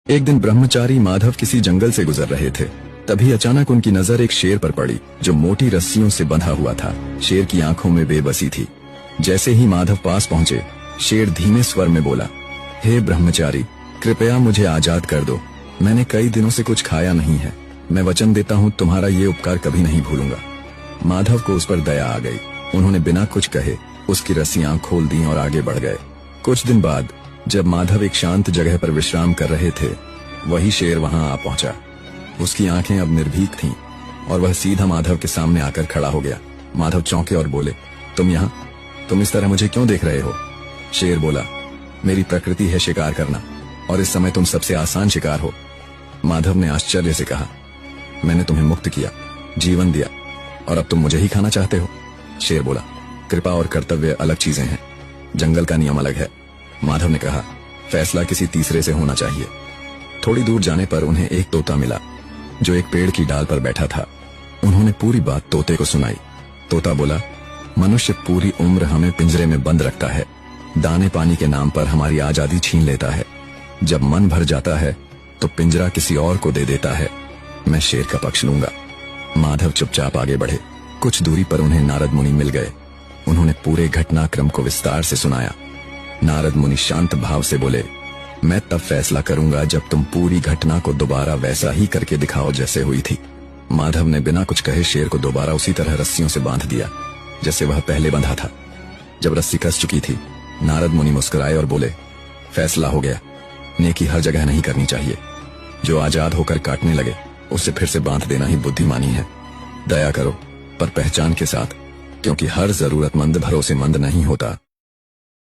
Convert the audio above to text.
एक दिन ब्रह्मचारी माधव किसी जंगल से गुजर रहे थे। तभी अचानक उनकी नजर एक शेर पर पड़ी जो मोटी रस्सियों से बंधा हुआ था। शेर की आंखों में बेबसी थी। जैसे ही माधव पास पहुंचे, शेर धीमे स्वर में बोला, हे ब्रह्मचारी, कृपया मुझे आजाद कर दो। मैंने कई दिनों से कुछ खाया नहीं है। मैं वचन देता हूँ तुम्हारा ये उपकार कभी नहीं भूलूंगा। माधव को उस पर दया आ गई। उन्होंने बिना कुछ कहे उसकी रस्सियां खोल दी और आगे बढ़ गए। कुछ दिन बाद जब माधव एक शांत जगह पर विश्राम कर रहे थे, वही शेर वहां आ पहुंचा। उसकी आंखें अब निर्भीक थीं और वह सीधा माधव के सामने आकर खड़ा हो गया। माधव चौंके और बोले, तुम यहाँ? तुम इस तरह मुझे क्यों देख रहे हो? शेर बोला, मेरी प्रकृति है शिकार करना और इस समय तुम सबसे आसान शिकार हो। माधव ने आश्चर्य से कहा, मैंने तुम्हें मुक्त किया, जीवन दिया और अब तुम मुझे ही खाना चाहते हो? शेर बोला, कृपा और कर्तव्य अलग चीजें हैं, जंगल का नियम अलग है। माधव ने कहा, फैसला किसी तीसरे से होना चाहिए। थोड़ी दूर जाने पर उन्हें एक तोता मिला जो एक पेड़ की डाल पर बैठा था। उन्होंने पूरी बात तोते को सुनाई। तोता बोला, मनुष्य पूरी उम्र हमें पिंजरे में बंद रखता है, दाने पानी के नाम पर हमारी आजादी छीन लेता है। जब मन भर जाता है तो पिंजरा किसी और को दे देता है। मैं शेर का पक्ष लूंगा। माधव चुपचाप आगे बढ़े। कुछ दूरी पर उन्हें नारद मुनि मिल गए। उन्होंने पूरे घटनाक्रम को विस्तार से सुनाया। नारद मुनि शांत भाव से बोले, मैं तब फैसला करूंगा जब तुम पूरी घटना को दोबारा वैसा ही करके दिखाओ जैसे हुई थी। माधव ने बिना कुछ कहे शेर को दोबारा उसी तरह रस्सियों से बांध दिया जैसे वह पहले बंधा था। जब रस्सी कस चुकी थी, नारद मुनि मुस्कुराए और बोले, फैसला हो गया। नेकी हर जगह नहीं करनी चाहिए। जो आजाद होकर काटने लगे उसे फिर से बांध देना ही बुद्धिमानी है। दया करो, पर पहचान के साथ, क्योंकि हर जरूरतमंद भरोसेमंद नहीं होता।